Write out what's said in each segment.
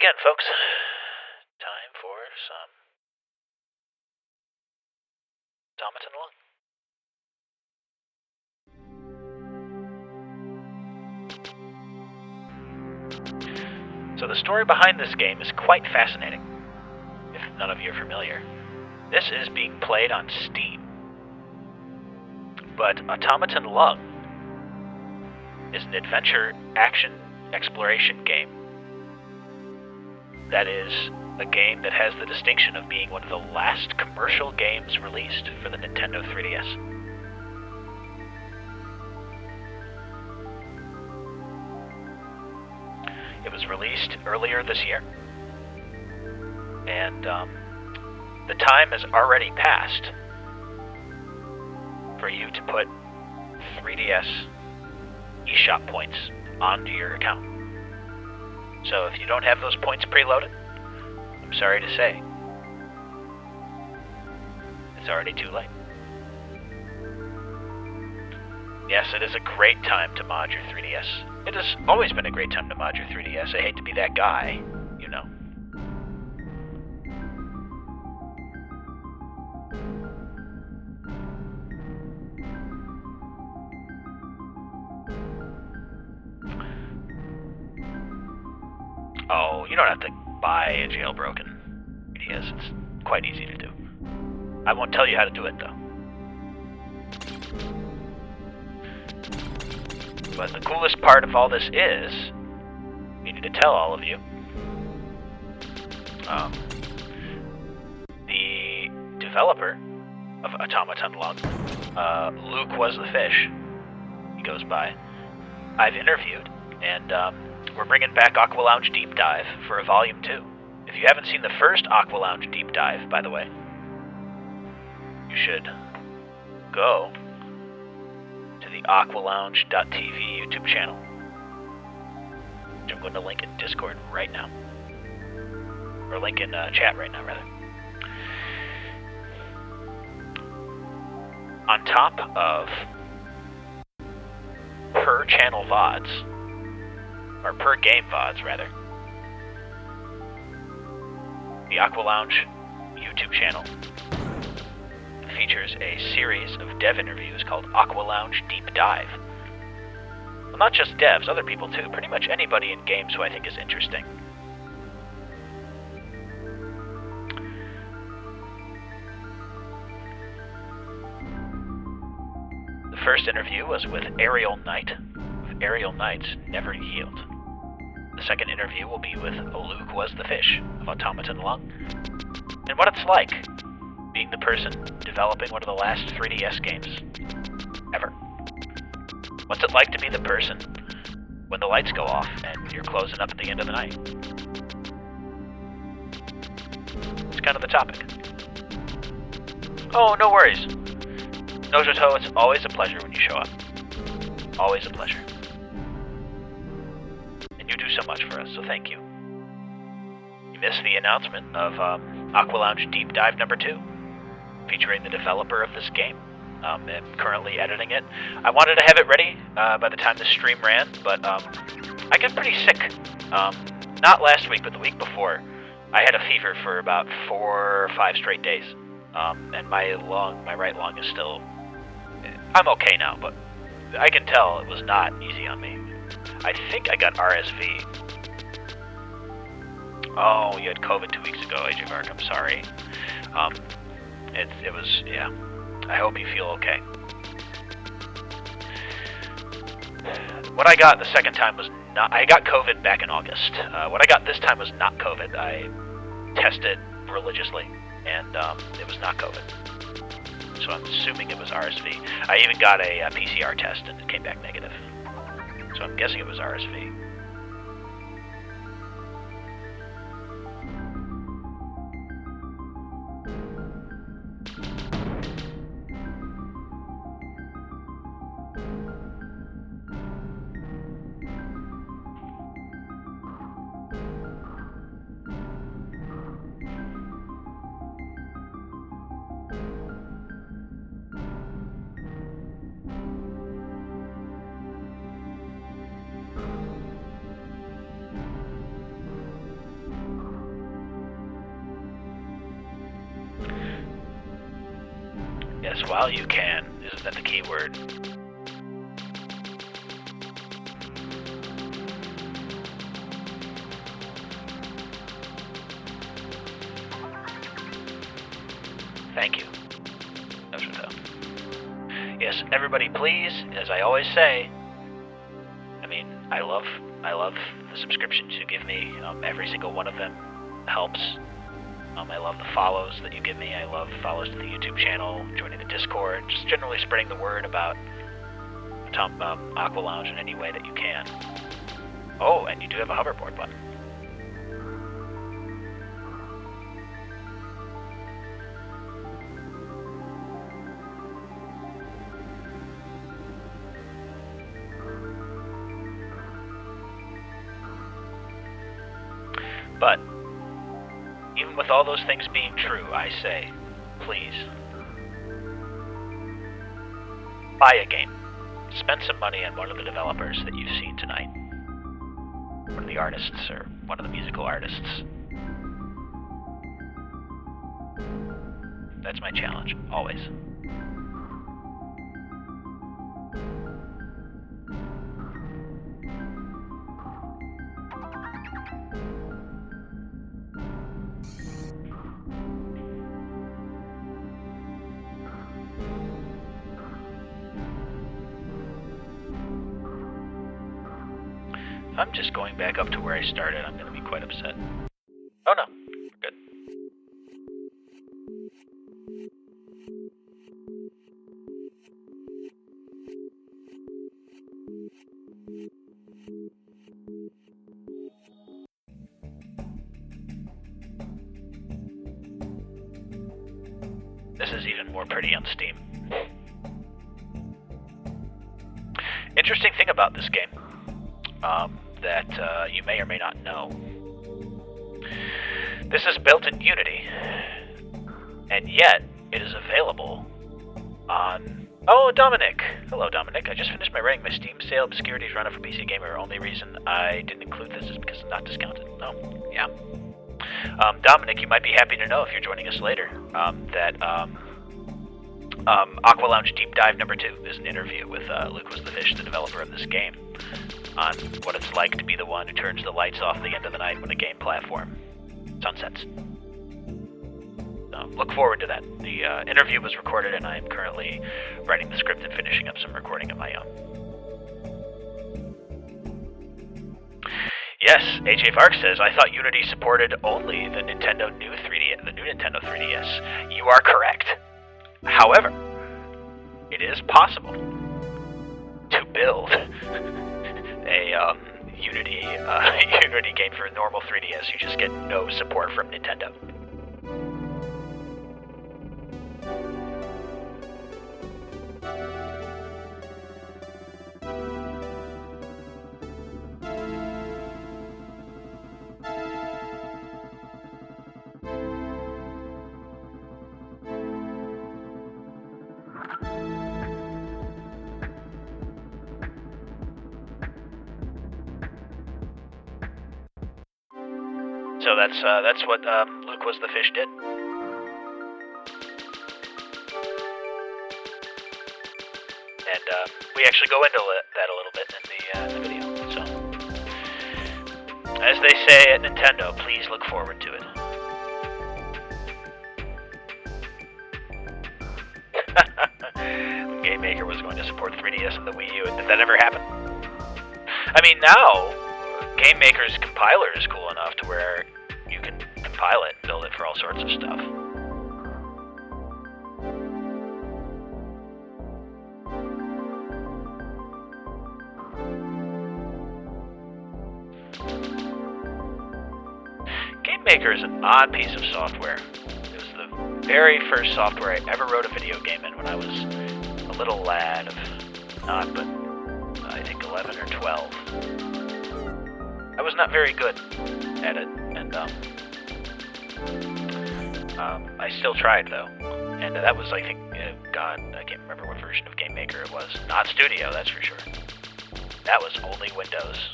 again, folks. Time for some Automaton Lung. So the story behind this game is quite fascinating, if none of you are familiar. This is being played on Steam. But Automaton Lung is an adventure, action, exploration game. That is a game that has the distinction of being one of the last commercial games released for the Nintendo 3DS. It was released earlier this year, and the time has already passed for you to put 3DS eShop points onto your account. So if you don't have those points preloaded, I'm sorry to say, it's already too late. Yes, it is a great time to mod your 3DS. It has always been a great time to mod your 3DS. I hate to be that guy, you know. Oh, you don't have to buy a jailbroken 3DS. It's quite easy to do. I won't tell you how to do it, though. But the coolest part of all this is, we need to tell all of you, the developer of Automaton Lung, Luke was the fish, he goes by, I've interviewed, and we're bringing back Aqualounge Deep Dive for a Volume 2. If you haven't seen the first Aqualounge Deep Dive, by the way, you should go to the aqualounge.tv YouTube channel, which I'm going to link in Discord right now. Or link in chat right now, rather. On top of per channel VODs, or per game VODs, rather, the Aqualounge YouTube channel features a series of dev interviews called Aqualounge Deep Dive. Well, not just devs, other people too. Pretty much anybody in games who I think is interesting. The first interview was with Aerial Knight, of Aerial Knight's Never Yield. The second interview will be with Luke Was the Fish, of Automaton Lung, and what it's like being the person developing one of the last 3DS games ever. What's it like to be the person when the lights go off and you're closing up at the end of the night? It's kind of the topic. Oh, no worries. Nojoto, it's always a pleasure when you show up. Always a pleasure. And you do so much for us, so thank you. You missed the announcement of Aqualounge Deep Dive number 2. Featuring the developer of this game. I'm currently editing it. I wanted to have it ready by the time the stream ran, but I got pretty sick. Not last week, but the week before. I had a fever for about 4 or 5 straight days. And my right lung is still... I'm okay now, but I can tell it was not easy on me. I think I got RSV. Oh, you had COVID 2 weeks ago, AJ Vark. I'm sorry. It was, yeah. I hope you feel okay. What I got the second time was not... I got COVID back in August. What I got this time was not COVID. I tested religiously, and it was not COVID. So I'm assuming it was RSV. I even got a PCR test, and it came back negative. So I'm guessing it was RSV. Yes, while you can. Isn't that the key word? Thank you. Yes, everybody please, as I always say, I mean, I love the subscriptions you give me. Every single one of them helps. I love the follows that you give me. I love follows to the YouTube channel, joining the Discord, just generally spreading the word about Aqua Lounge in any way that you can. Oh, and you do have a hoverboard button. But, even with all those things being true, I say, please, buy a game. Spend some money on one of the developers that you've seen tonight. One of the artists, or one of the musical artists. That's my challenge, always. If I'm just going back up to where I started, I'm going to be quite upset. Oh no, we're good. This is even more pretty on Steam. Interesting thing about this game. That you may or may not know. This is built in Unity, and yet it is available on... Oh, Dominic! Hello, Dominic. I just finished running my Steam sale Obscurities run for PC Gamer. Only reason I didn't include this is because it's not discounted. Oh, yeah. Dominic, you might be happy to know if you're joining us later, that Aqua Lounge Deep Dive number 2 is an interview with Luke Was the Fish, the developer of this game, on what it's like to be the one who turns the lights off at the end of the night when a game platform sunsets. Look forward to that. The interview was recorded, and I am currently writing the script and finishing up some recording of my own. Yes, AJ Vark says, I thought Unity supported only the new Nintendo 3DS. You are correct. However, it is possible to build a Unity game for a normal 3DS. You just get no support from Nintendo. So that's what Luke Was the Fish did. And we actually go into that a little bit in the video. So, as they say at Nintendo, please look forward to it. Game Maker was going to support 3DS and the Wii U. Did that ever happen? I mean, now Game Maker's compiler is cool enough to where you can compile it and build it for all sorts of stuff. Game Maker is an odd piece of software. It was the very first software I ever wrote a video game in when I was a little lad of not, but I think 11 or 12. I was not very good at it, and I still tried though. And that was, I think, God, I can't remember what version of Game Maker it was. Not Studio, that's for sure. That was only Windows,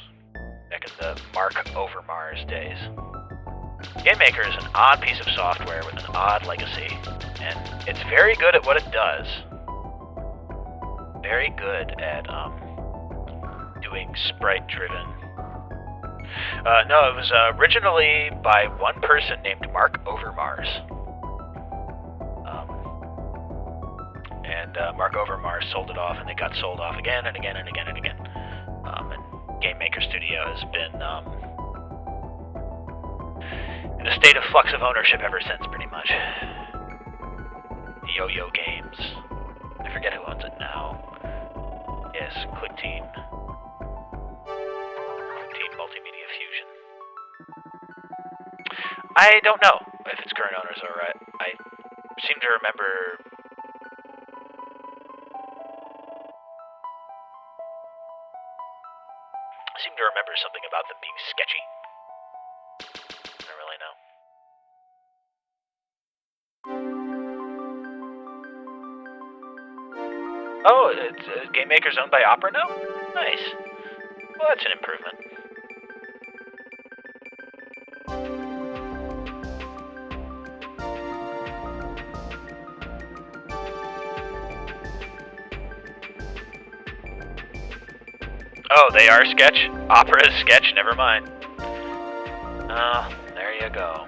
back in the Mark over Mars days. Game Maker is an odd piece of software with an odd legacy, and it's very good at what it does. Very good at doing sprite-driven. No, it was originally by one person named Mark Overmars. And Mark Overmars sold it off, and it got sold off again and again and again and again. And Game Maker Studio has been in a state of flux of ownership ever since, pretty much. Yo-Yo Games. I forget who owns it now. Yes, ClickTeam. ClickTeam Multimedia Fusion. I don't know if its current owners are right. I seem to remember... something about them being sketchy. I don't really know. Oh, it's Game Maker's owned by Opera now? Nice. Well, that's an improvement. Oh, they are Sketch? Opera is Sketch? Never mind. Oh, there you go.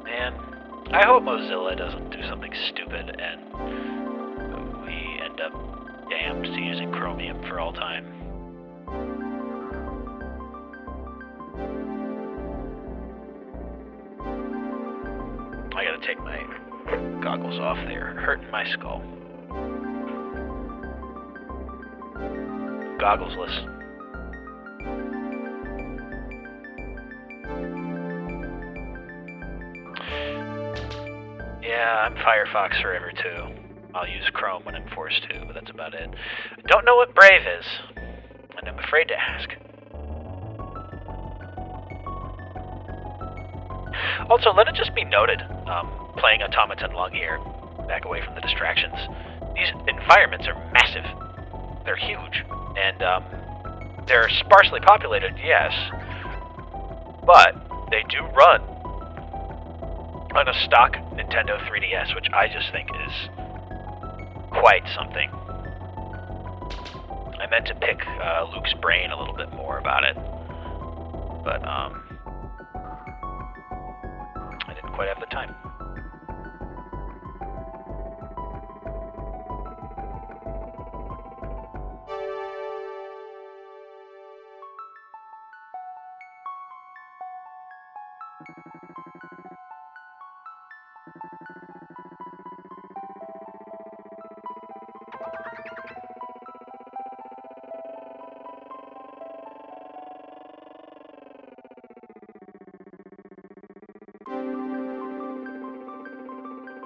Man, I hope Mozilla doesn't do something stupid and we end up damned to using Chromium for all time. I gotta take my goggles off, they're hurting my skull. Gogglesless. Yeah, I'm Firefox forever too. I'll use Chrome when I'm forced to, but that's about it. I don't know what Brave is, and I'm afraid to ask. Also, let it just be noted, playing Automaton Lung here, back away from the distractions, these environments are massive. They're huge, and they're sparsely populated, yes, but they do run on a stock Nintendo 3DS, which I just think is quite something. I meant to pick Luke's brain a little bit more about it, but I didn't quite have the time.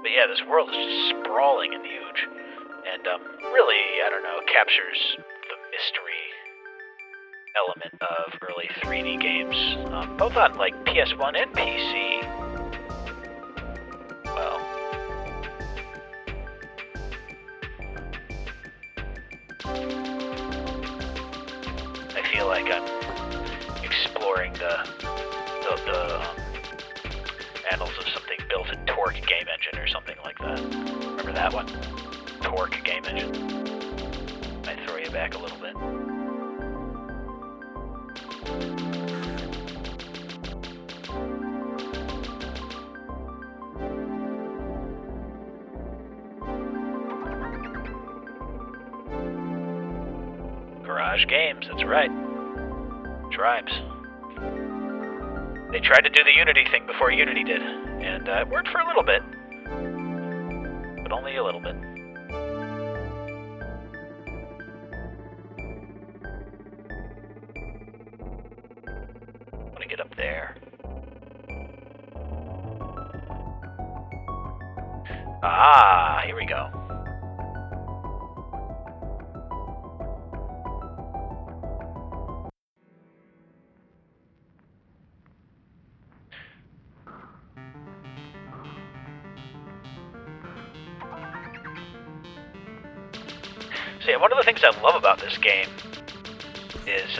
But yeah, this world is just sprawling and huge, and really, I don't know, captures the mystery element of early 3D games, both on like PS1 and PC. Well, I feel like I'm exploring the annals of something built in Torque Game Engine or something like that. Remember that one? Torque Game Engine. Might throw you back a little bit. Garage Games, that's right. Tribes. They tried to do the Unity thing before Unity did, and it worked for a little bit. But only a little bit. I want to get up there. Ah, here we go. See, one of the things I love about this game is,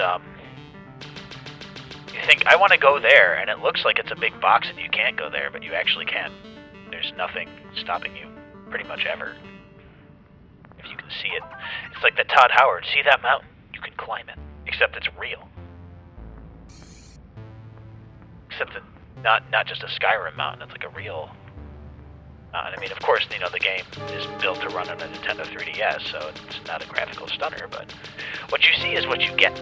you think, I want to go there, and it looks like it's a big box and you can't go there, but you actually can. There's nothing stopping you, pretty much ever. If you can see it. It's like the Todd Howard, see that mountain? You can climb it. Except it's real. Except that not just a Skyrim mountain, it's like a real mountain. I mean, of course, you know, the game is built to run on a Nintendo 3DS, so it's not a graphical stunner, but what you see is what you get,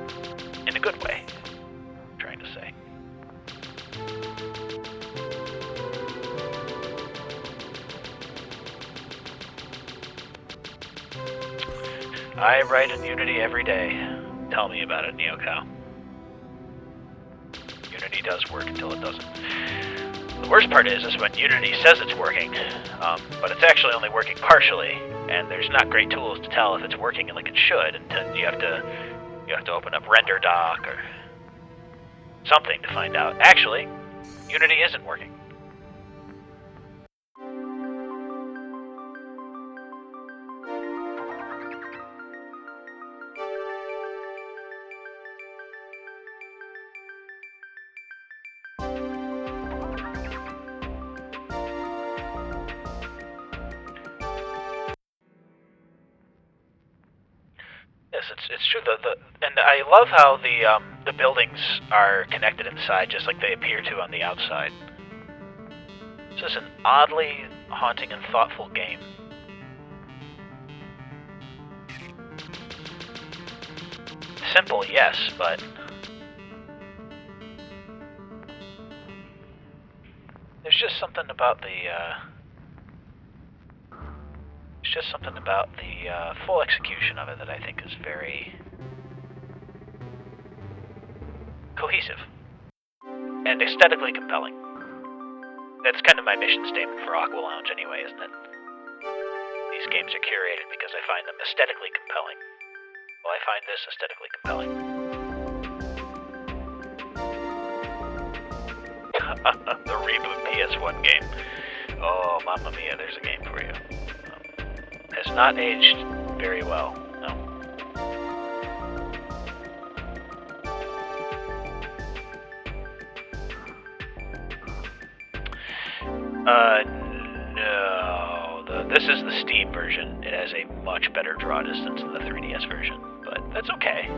in a good way, I'm trying to say. I write in Unity every day. Tell me about it, NeoCow. Unity does work until it doesn't. The worst part is when Unity says it's working, but it's actually only working partially, and there's not great tools to tell if it's working like it should, and you have to open up Render Doc or something to find out. Actually, Unity isn't working. Yes, it's true. And I love how the buildings are connected inside, just like they appear to on the outside. This is an oddly haunting and thoughtful game. Simple, yes, but there's just something about the full execution of it that I think is very cohesive and aesthetically compelling. That's kind of my mission statement for Aqualounge anyway, isn't it? These games are curated because I find them aesthetically compelling. Well, I find this aesthetically compelling. The reboot PS1 game. Oh, mamma mia, there's a game for you. Has not aged very well, no. No. This is the Steam version. It has a much better draw distance than the 3DS version, but that's okay.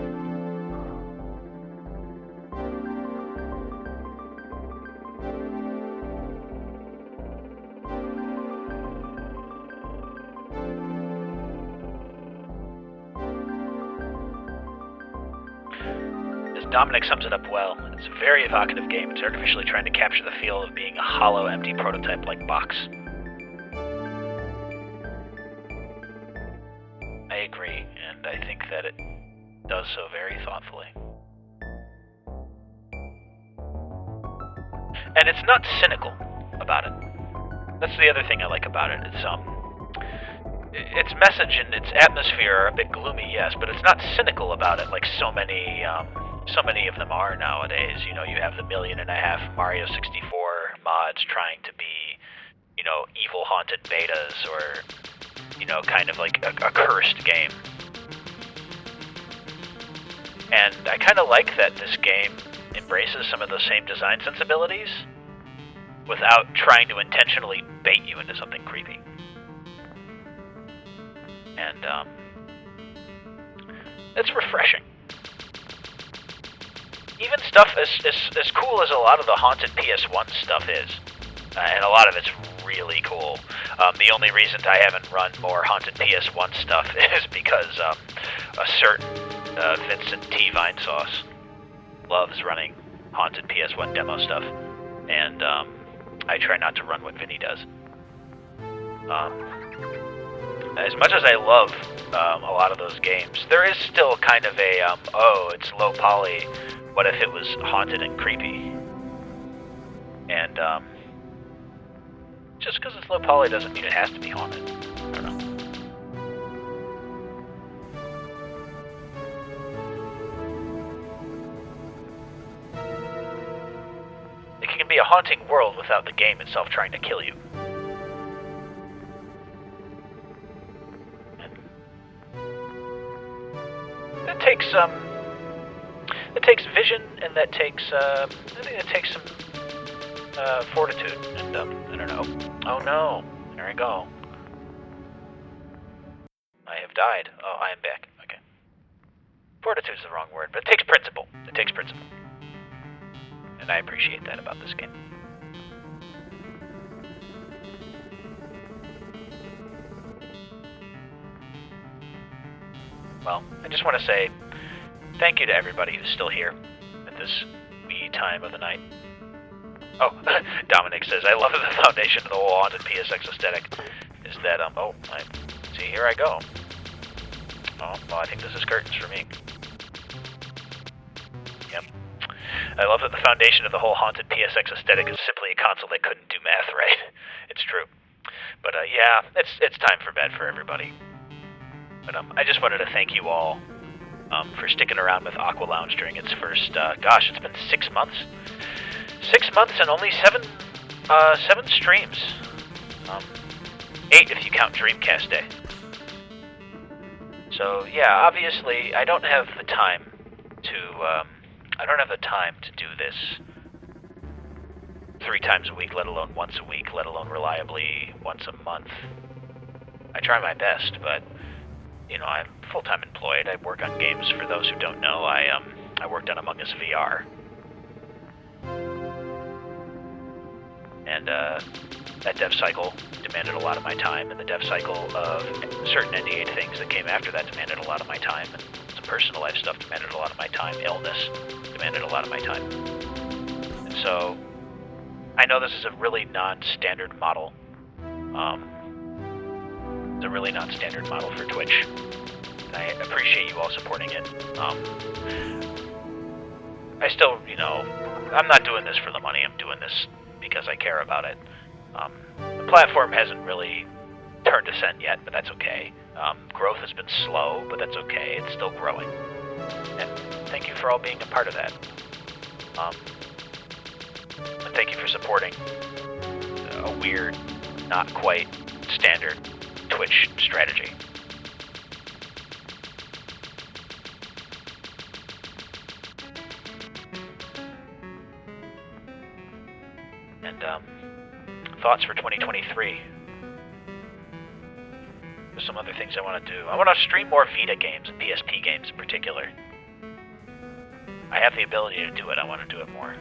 Dominic sums it up well. It's a very evocative game. It's artificially trying to capture the feel of being a hollow, empty prototype-like box. I agree, and I think that it does so very thoughtfully. And it's not cynical about it. That's the other thing I like about it. Its message and its atmosphere are a bit gloomy, yes, but it's not cynical about it like so many of them are nowadays. You know, you have the 1.5 million Mario 64 mods trying to be, you know, evil haunted betas or, you know, kind of like a cursed game. And I kind of like that this game embraces some of those same design sensibilities without trying to intentionally bait you into something creepy. And it's refreshing. Even stuff as cool as a lot of the haunted PS1 stuff is, and a lot of it's really cool. The only reason I haven't run more haunted PS1 stuff is because a certain Vincent T. Vinesauce loves running haunted PS1 demo stuff, and I try not to run what Vinny does. As much as I love a lot of those games, there is still kind of a, it's low poly, what if it was haunted and creepy? And just because it's low poly doesn't mean it has to be haunted. I don't know. It can be a haunting world without the game itself trying to kill you. that takes vision, and that takes I think it takes some fortitude, and I don't know. Oh no, there I go. I have died. Oh, I am back. Okay. Fortitude is the wrong word, but it takes principle. It takes principle. And I appreciate that about this game. Well, I just want to say thank you to everybody who's still here at this wee time of the night. Oh, Dominic says, I love the foundation of the whole haunted PSX aesthetic is that, see, here I go. Oh, well, I think this is curtains for me. Yep. I love that the foundation of the whole haunted PSX aesthetic is simply a console that couldn't do math right. It's true. But, yeah, it's time for bed for everybody. But, I just wanted to thank you all, for sticking around with Aqua Lounge during its first, gosh, it's been 6 months. 6 months and only seven streams. 8 if you count Dreamcast Day. So yeah, obviously I don't have the time to do this 3 times a week, let alone once a week, let alone reliably once a month. I try my best, but you know, I'm full-time employed. I work on games. For those who don't know, I worked on Among Us VR. And that dev cycle demanded a lot of my time, and the dev cycle of certain NDA things that came after that demanded a lot of my time, and some personal life stuff demanded a lot of my time. Illness demanded a lot of my time. And so, I know this is a really non-standard model. It's a really non-standard model for Twitch. And I appreciate you all supporting it. I still, you know, I'm not doing this for the money, I'm doing this because I care about it. The platform hasn't really turned a cent yet, but that's okay. Growth has been slow, but that's okay. It's still growing. And thank you for all being a part of that. And thank you for supporting a weird, not quite standard Twitch strategy. And, thoughts for 2023. There's some other things I want to do. I want to stream more Vita games and PSP games in particular. I have the ability to do it. I want to do it more.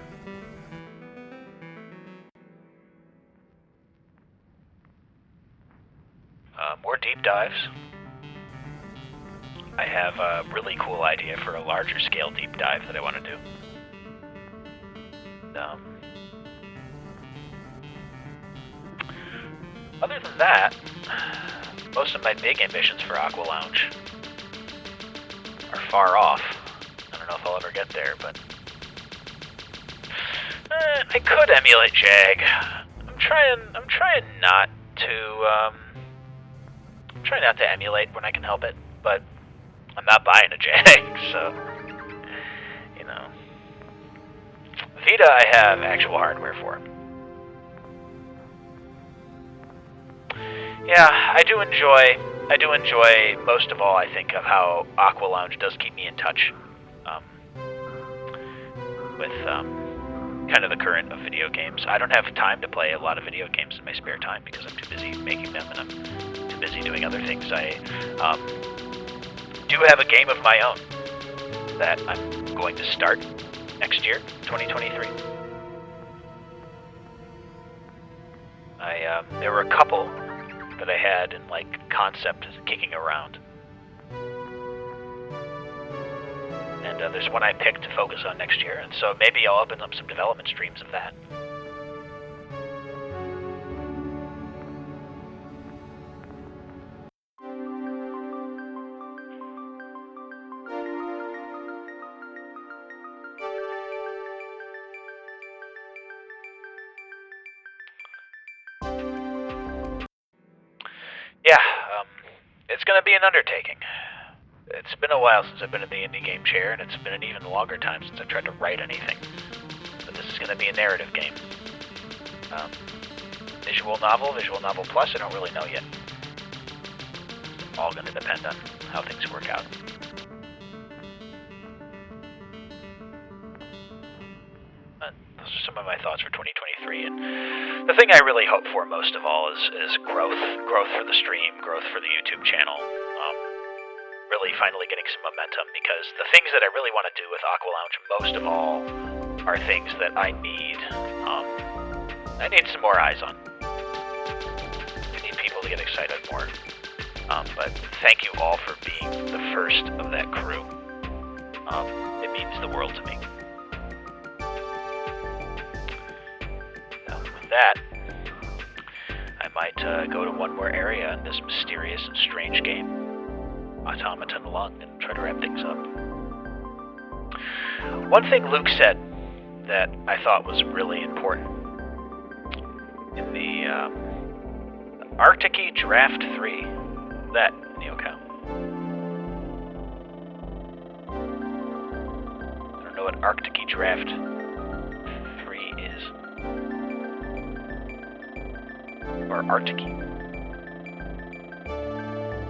More deep dives. I have a really cool idea for a larger scale deep dive that I want to do. Other than that, most of my big ambitions for Aqua Lounge are far off. I don't know if I'll ever get there, but I could emulate Jag. I'm trying not to emulate when I can help it, but I'm not buying a Jag, so you know. Vita I have actual hardware for. Yeah, I do enjoy most of all, I think, of how Aqua Lounge does keep me in touch with kind of the current of video games. I don't have time to play a lot of video games in my spare time because I'm too busy making them and I'm too busy doing other things. I do have a game of my own that I'm going to start next year, 2023. There were a couple that I had in, like, concept kicking around. And there's one I picked to focus on next year, and so maybe I'll open up some development streams of that. Yeah, it's going to be an undertaking. It's been a while since I've been in the indie game chair, and it's been an even longer time since I've tried to write anything. But this is going to be a narrative game. Visual novel plus, I don't really know yet. All going to depend on how things work out. some of my thoughts for 2023. And the thing I really hope for most of all is growth for the stream, growth for the YouTube channel. Really finally getting some momentum, because the things that I really want to do with Aqualounge most of all are things that I need some more eyes on. I need people to get excited more. But thank you all for being the first of that crew. It means the world to me. With that, I might go to one more area in this mysterious and strange game, Automaton Lung, and try to wrap things up. One thing Luke said that I thought was really important in the Arctic Draft 3. That, Neocow. I don't know what Arctic Draft 3 is. Or Arctic.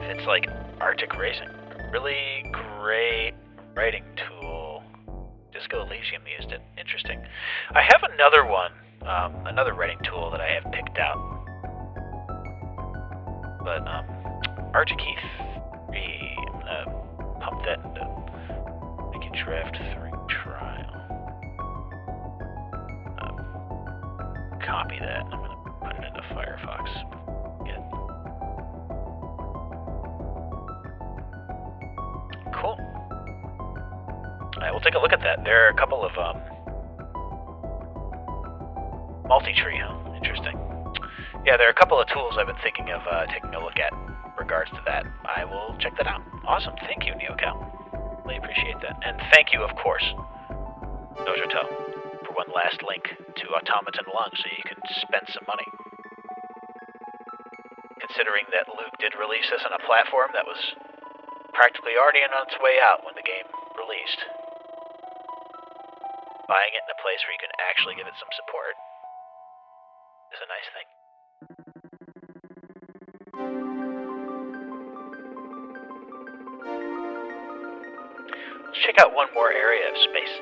It's like Arctic Racing. Really great writing tool. Disco Elysium used it. Interesting. I have another one, another writing tool that I have picked out. But, Arctic 3, I'm gonna pump that into Arctic Draft 3 trial. Copy that, and I'm gonna put it into Firefox. Cool. Alright, we'll take a look at that. There are a couple of, multi-tree, huh? Interesting. Yeah, there are a couple of tools I've been thinking of taking a look at in regards to that. I will check that out. Awesome. Thank you, Neocow. Really appreciate that. And thank you, of course, Dojoto, for one last link to Automaton Lung so you can spend some money. Considering that Luke did release this on a platform that was practically already on its way out when the game released, buying it in a place where you can actually give it some support is a nice thing. Let's check out one more area of space.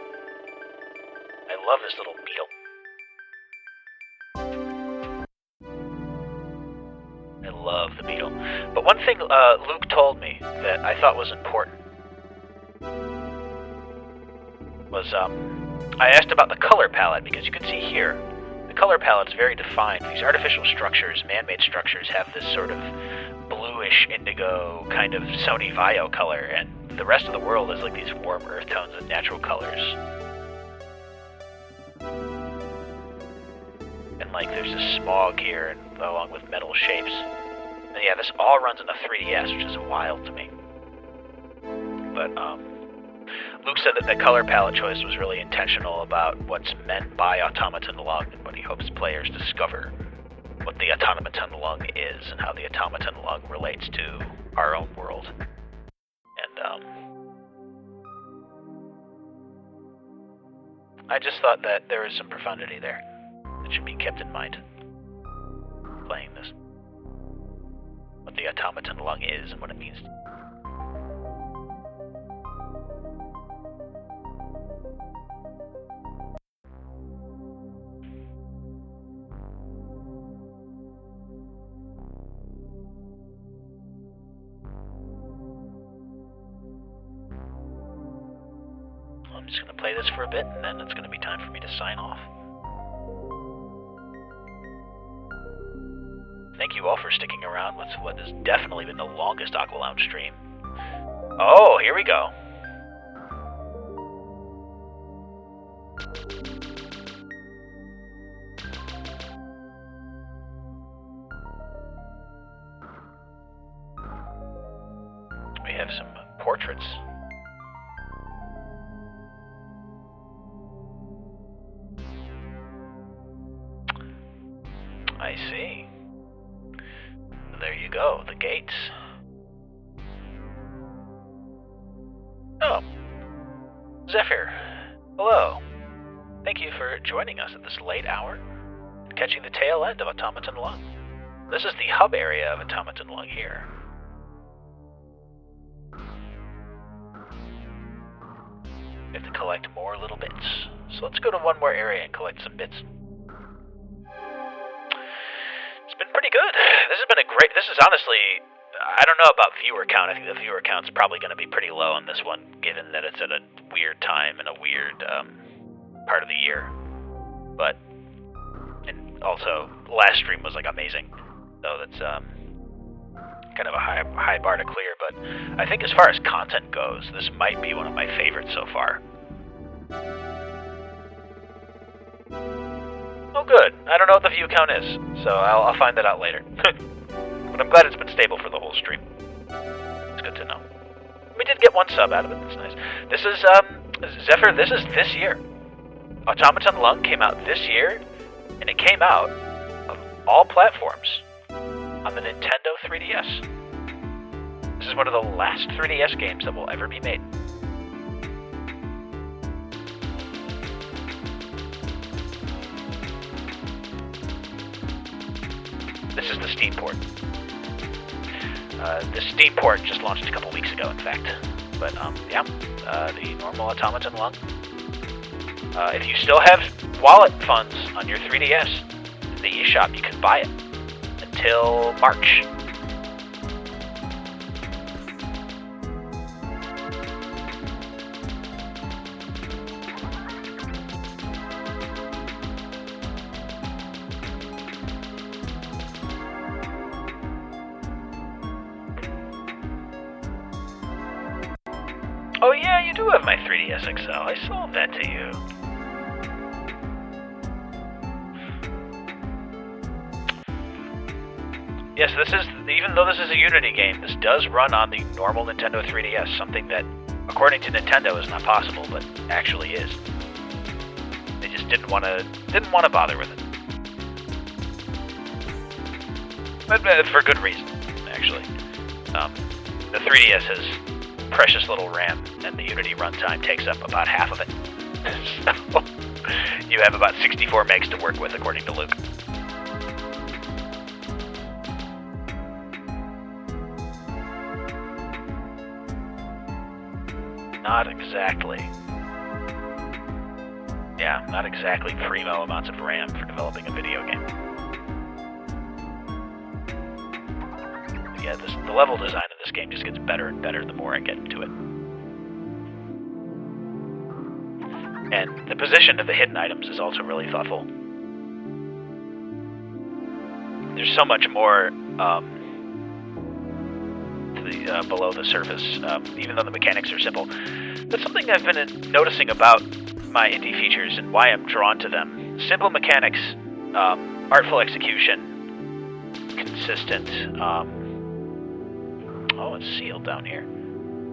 I love this little beetle. I love the beetle. But one thing Luke told me that I thought was important was I asked about the color palette, because you can see here, the color palette's very defined. These artificial structures, man-made structures, have this sort of bluish indigo kind of Sony Vaio color, and the rest of the world is like these warm earth tones and natural colors. And like there's this smog here, and along with metal shapes. And yeah, this all runs in the 3DS, which is wild to me. But Luke said that the color palette choice was really intentional about what's meant by Automaton Lung, and what he hopes players discover what the Automaton Lung is and how the Automaton Lung relates to our own world. And I just thought that there is some profundity there that should be kept in mind playing this. What the Automaton Lung is and what it means. I'm just going to play this for a bit, and then it's going to be time for me to sign off. Thank you all for sticking around with what has definitely been the longest Aqualounge stream. Oh, here we go. We have some portraits. I see. There you go, the gates. Oh, Zephyr, hello. Thank you for joining us at this late hour and catching the tail end of Automaton Lung. This is the hub area of Automaton Lung here. We have to collect more little bits. So let's go to one more area and collect some bits. It's been pretty good. This is honestly, I don't know about viewer count. I think the viewer count's probably going to be pretty low on this one, given that it's at a weird time and a weird part of the year. But, and also, last stream was like amazing. So that's kind of a high bar to clear. But I think as far as content goes, this might be one of my favorites so far. Oh, good. I don't know what the view count is, so I'll find that out later. But I'm glad it's been stable for the whole stream. It's good to know. We did get one sub out of it. That's nice. This is Zephyr. This is this year. Automaton Lung came out this year, and it came out of all platforms on the Nintendo 3DS. This is one of the last 3DS games that will ever be made. This is the Steam port. The Steam port just launched a couple weeks ago, in fact. But, yeah, the normal Automaton Lung. If you still have wallet funds on your 3DS, in the eShop, you can buy it until March. Oh yeah, you do have my 3DS XL. I sold that to you. Yes, even though this is a Unity game, this does run on the normal Nintendo 3DS, something that, according to Nintendo, is not possible, but actually is. They just didn't want to bother with it. But for good reason, actually. The 3DS has precious little RAM, and the Unity runtime takes up about half of it. So, you have about 64 megs to work with, according to Luke. Not exactly. Yeah, not exactly primo amounts of RAM for developing a video game. But yeah, the level design of this game just gets better and better the more I get into it. And the position of the hidden items is also really thoughtful. There's so much more below the surface, even though the mechanics are simple. That's something I've been noticing about my indie features and why I'm drawn to them. Simple mechanics, artful execution, consistent... oh, it's sealed down here.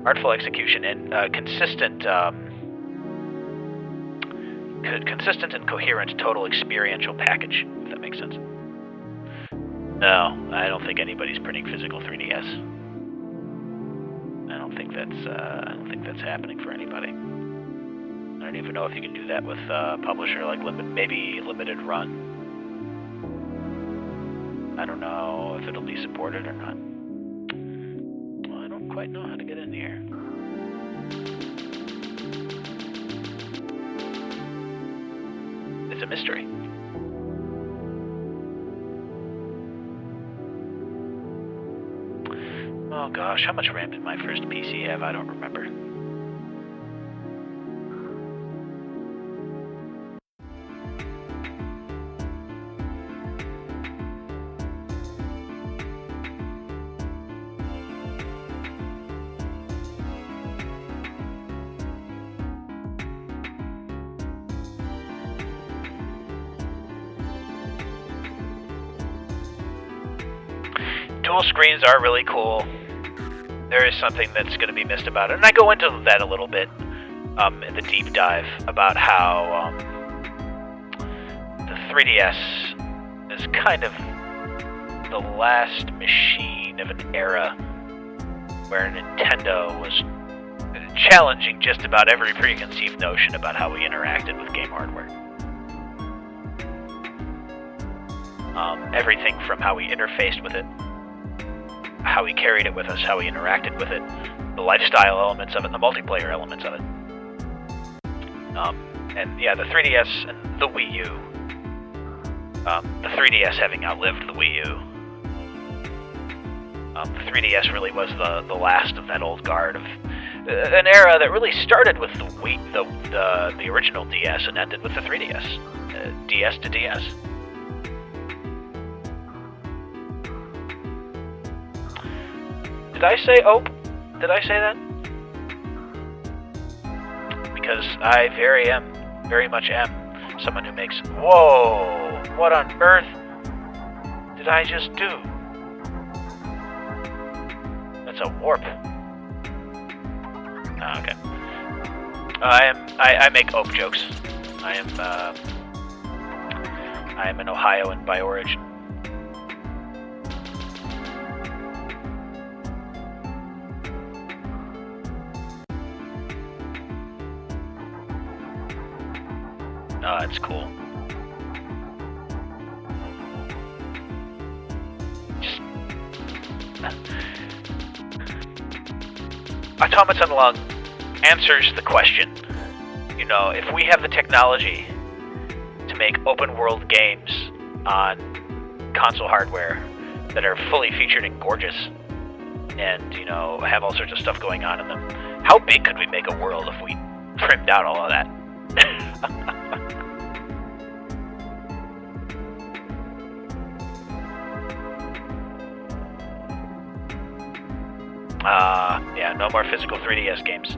Artful execution and consistent and coherent total experiential package, if that makes sense. No, I don't think anybody's printing physical 3DS. I don't think that's happening for anybody. I don't even know if you can do that with a publisher like maybe Limited Run. I don't know if it'll be supported or not. Well, I don't quite know how to get in here. It's a mystery. Oh gosh, how much RAM did my first PC have? I don't remember. Dual screens are really cool. There is something that's going to be missed about it, and I go into that a little bit in the deep dive about how the 3DS is kind of the last machine of an era where Nintendo was challenging just about every preconceived notion about how we interacted with game hardware. Everything from how we interfaced with it, how we carried it with us, how we interacted with it, the lifestyle elements of it, and the multiplayer elements of it. And yeah, the 3DS and the Wii U. The 3DS having outlived the Wii U. The 3DS really was the last of that old guard of an era that really started with the Wii, the original DS, and ended with the 3DS. DS to DS. Did I say Ope? Did I say that? Because I very much am someone who makes... Whoa! What on earth did I just do? That's a warp. Oh, okay. I make Ope jokes. I am an Ohioan by origin. Oh, that's cool. Automaton Lung answers the question. You know, if we have the technology to make open world games on console hardware that are fully featured and gorgeous, and, you know, have all sorts of stuff going on in them, how big could we make a world if we trimmed out all of that? Yeah, no more physical 3DS games.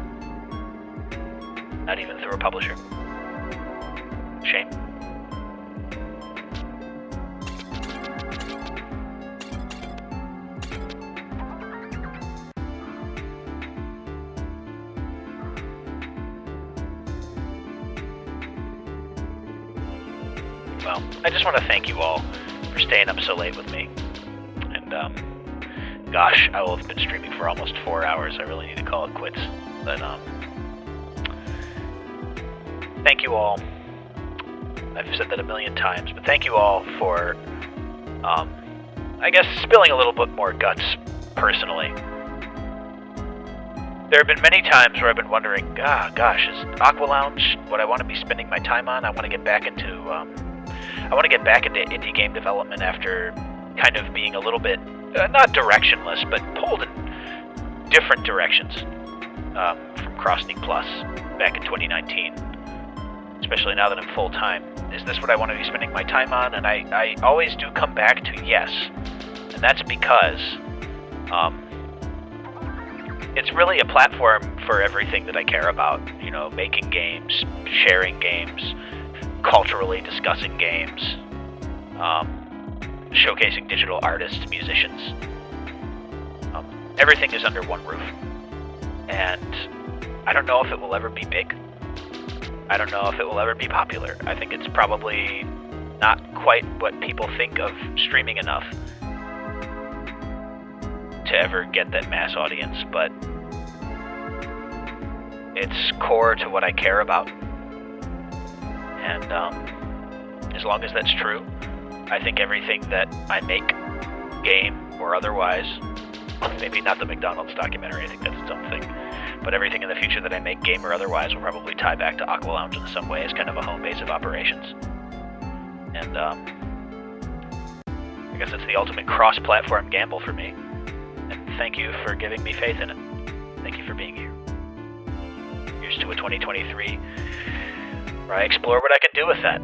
Not even through a publisher. Shame. Well, I just want to thank you all for staying up so late with me. And, gosh, I will have been streaming for almost 4 hours. I really need to call it quits. But, thank you all. I've said that a million times, but thank you all for, I guess, spilling a little bit more guts, personally. There have been many times where I've been wondering, gosh, is aqualounge what I want to be spending my time on? I want to get back into, indie game development after kind of being a little bit, not directionless, but pulled in different directions from Crossing Plus back in 2019. Especially now that I'm full-time. Is this what I want to be spending my time on? And I always do come back to yes. And that's because it's really a platform for everything that I care about. You know, making games, sharing games, culturally discussing games, showcasing digital artists, musicians. Everything is under one roof. And I don't know if it will ever be big. I don't know if it will ever be popular. I think it's probably not quite what people think of streaming enough to ever get that mass audience, but it's core to what I care about. And as long as that's true, I think everything that I make, game or otherwise, maybe not the McDonald's documentary, I think that's its own thing, but everything in the future that I make, game or otherwise, will probably tie back to aqualounge in some way as kind of a home base of operations. And I guess it's the ultimate cross-platform gamble for me. And thank you for giving me faith in it. Thank you for being here. Here's to a 2023 where I explore what I can do with that.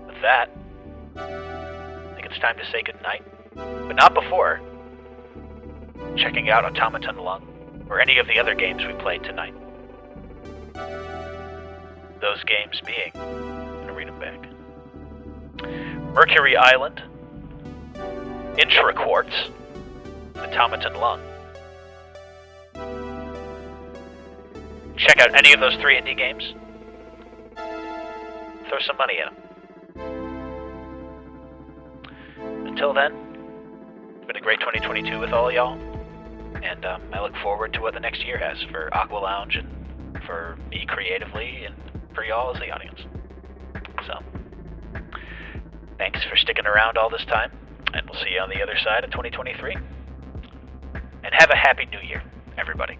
With that, I think it's time to say goodnight. But not before checking out Automaton Lung, or any of the other games we played tonight. Those games being, I'm going to read them back: Mercury Island, Intra Quartz, Automaton Lung. Check out any of those 3 indie games. Throw some money at them. Until then, it's been a great 2022 with all y'all. And I look forward to what the next year has for aqualounge and for me creatively and for y'all as the audience. So, thanks for sticking around all this time, and we'll see you on the other side of 2023. And have a happy new year, everybody.